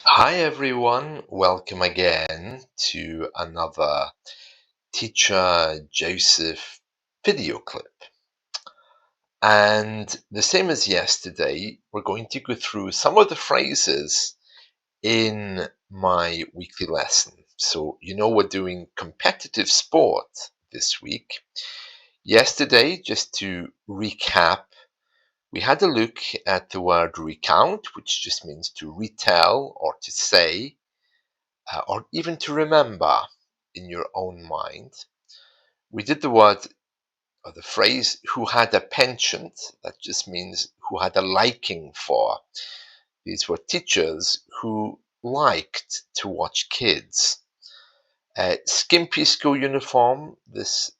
Hi everyone, welcome again to another Teacher Joseph video clip. And the same as yesterday, we're going to go through some of the phrases in my weekly lesson. So, we're doing competitive sport this week. Yesterday, just to recap, we had a look at the word recount, which just means to retell or to say. Or even to remember in your own mind. We did the word or the phrase who had a penchant, that just means who had a liking for. These were teachers who liked to watch kids. Skimpy school uniform, this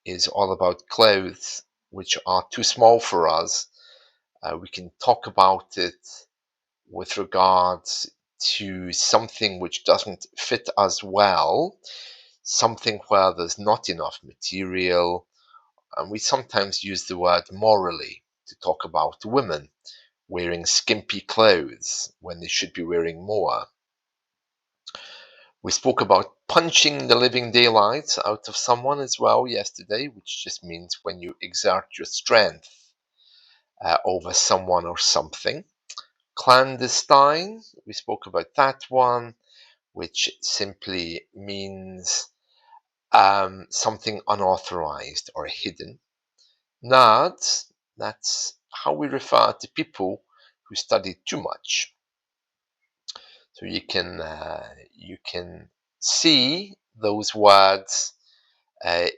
is all about clothes which are too small for us. We can talk about it with regards to something which doesn't fit us well, something where there's not enough material, and we sometimes use the word morally to talk about women wearing skimpy clothes when they should be wearing more. We spoke about punching the living daylights out of someone as well yesterday, which just means when you exert your strength over someone or something. Clandestine, we spoke about that one, which simply means something unauthorized or hidden. Nerds, that's how we refer to people who study too much. So you can see those words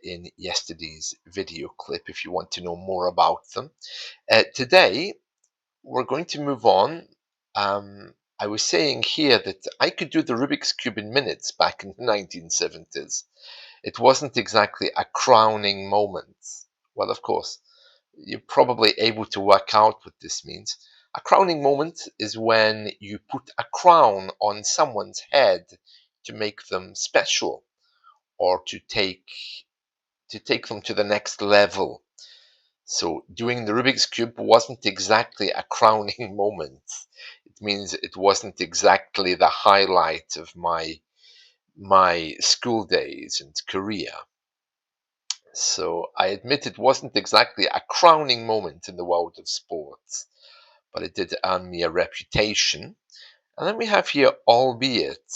in yesterday's video clip if you want to know more about them. Today, we're going to move on. I was saying here that I could do the Rubik's Cube in minutes back in the 1970s. It wasn't exactly a crowning moment. Well, of course, you're probably able to work out what this means. A crowning moment is when you put a crown on someone's head to make them special or to take them to the next level. So doing the Rubik's Cube wasn't exactly a crowning moment. It means it wasn't exactly the highlight of my school days and career. So I admit it wasn't exactly a crowning moment in the world of sports, but it did earn me a reputation. And then we have here albeit.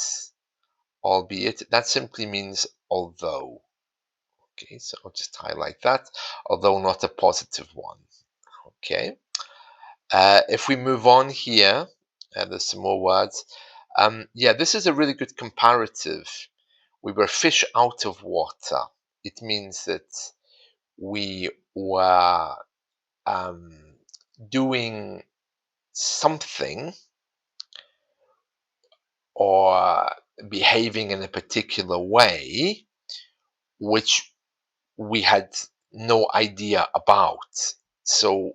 Albeit, that simply means although. Okay, so I'll just highlight that, although not a positive one. Okay. If we move on here, there's some more words. Yeah, this is a really good comparative. We were fish out of water. It means that we were doing something or behaving in a particular way which we had no idea about. So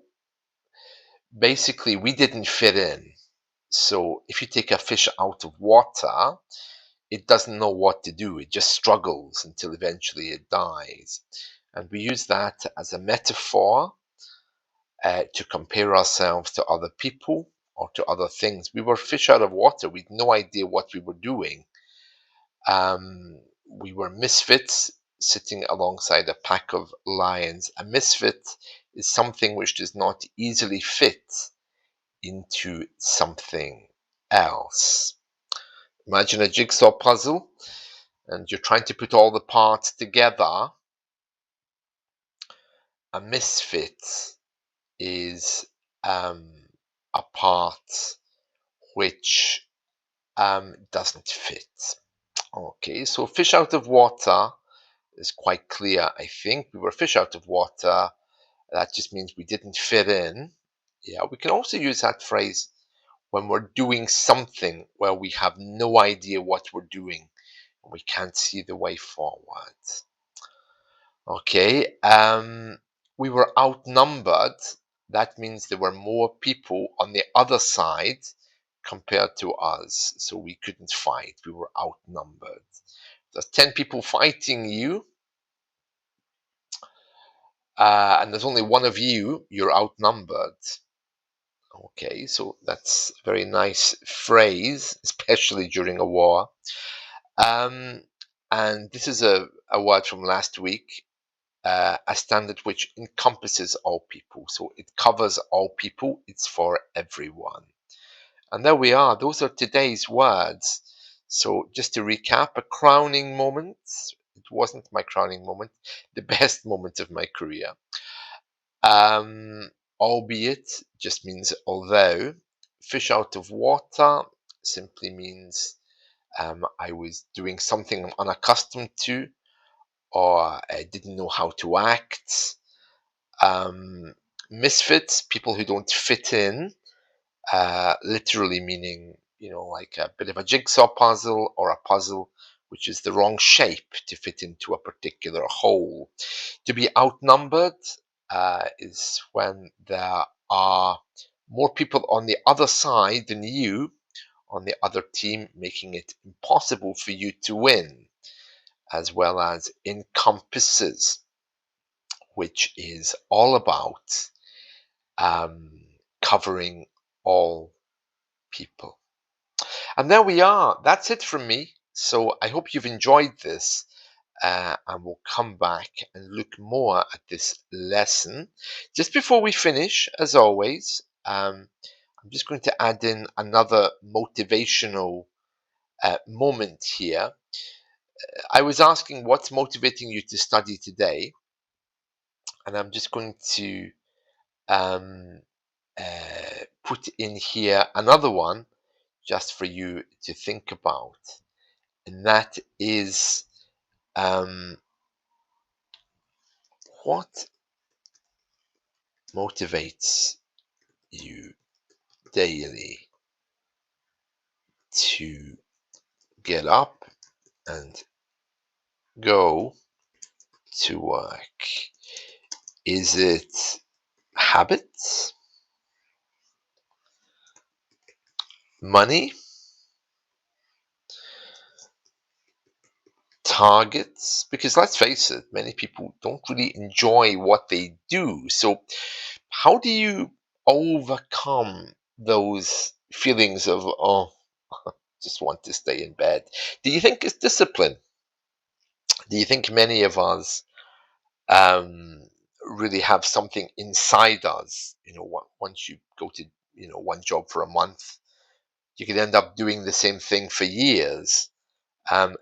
basically, we didn't fit in. So if you take a fish out of water, it doesn't know what to do. It just struggles until eventually it dies. And we use that as a metaphor to compare ourselves to other people or to other things. We were fish out of water. We had no idea what we were doing. We were misfits sitting alongside a pack of lions. A misfit is something which does not easily fit into something else. Imagine a jigsaw puzzle and you're trying to put all the parts together. A misfit is a part which doesn't fit. Okay, so fish out of water is quite clear, I think. We were fish out of water. That just means we didn't fit in. Yeah, we can also use that phrase when we're doing something where we have no idea what we're doing and we can't see the way forward. Okay, we were outnumbered. That means there were more people on the other side compared to us, so we couldn't fight. We were outnumbered. There's 10 people fighting you, and there's only one of you, you're outnumbered. Okay, so that's a very nice phrase, especially during a war. Um, and this is a word from last week, a standard which encompasses all people. So it covers all people, it's for everyone. And there we are, those are today's words. So just to recap, a crowning moment. It wasn't my crowning moment, the best moment of my career. Um, Albeit just means although. Fish out of water simply means I was doing something I'm unaccustomed to, or I didn't know how to act. Misfits, people who don't fit in, literally meaning, like a bit of a jigsaw puzzle or a puzzle which is the wrong shape to fit into a particular hole. To be outnumbered is when there are more people on the other side than you on the other team, making it impossible for you to win, as well as encompasses, which is all about um, covering all people. And there we are. That's it from me. So I hope you've enjoyed this. And we'll come back and look more at this lesson. Just before we finish, as always, I'm just going to add in another motivational moment here. I was asking what's motivating you to study today, and I'm just going to um, put in here another one just for you to think about, and that is what motivates you daily to get up and go to work? Is it habits, money, targets? Because let's face it, many people don't really enjoy what they do. So, how do you overcome those feelings of, oh, just want to stay in bed? Do you think it's discipline? Do you think many of us really have something inside us? Once you go to, one job for a month, you could end up doing the same thing for years.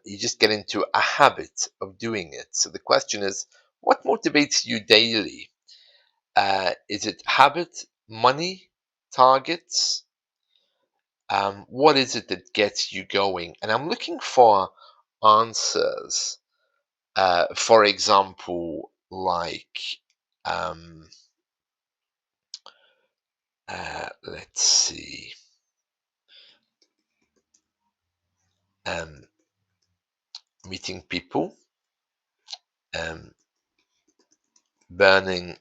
You just get into a habit of doing it. So the question is, what motivates you daily? Is it habit, money, targets? What is it that gets you going? And I'm looking for answers. For example, like, um, let's see, um, meeting people, um, burning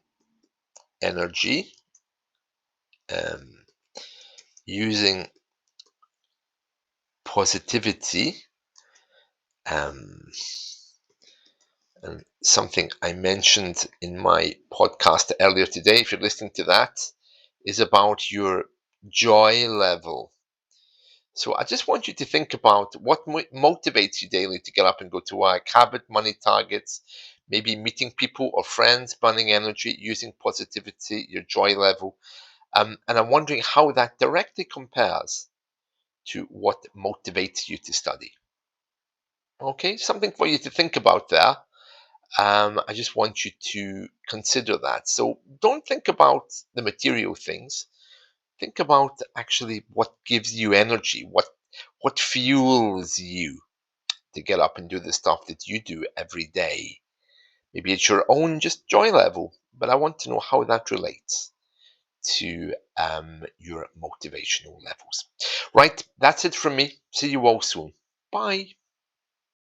energy, um, using positivity, um, and something I mentioned in my podcast earlier today, if you're listening to that, is about your joy level. So I just want you to think about what motivates you daily to get up and go to work. Habit, money, targets, maybe meeting people or friends, burning energy, using positivity, your joy level. And I'm wondering how that directly compares to what motivates you to study. Okay, something for you to think about there. I just want you to consider that. So don't think about the material things. Think about actually what gives you energy, what fuels you to get up and do the stuff that you do every day. Maybe it's your own just joy level, but I want to know how that relates to your motivational levels. Right, that's it from me. See you all soon. Bye.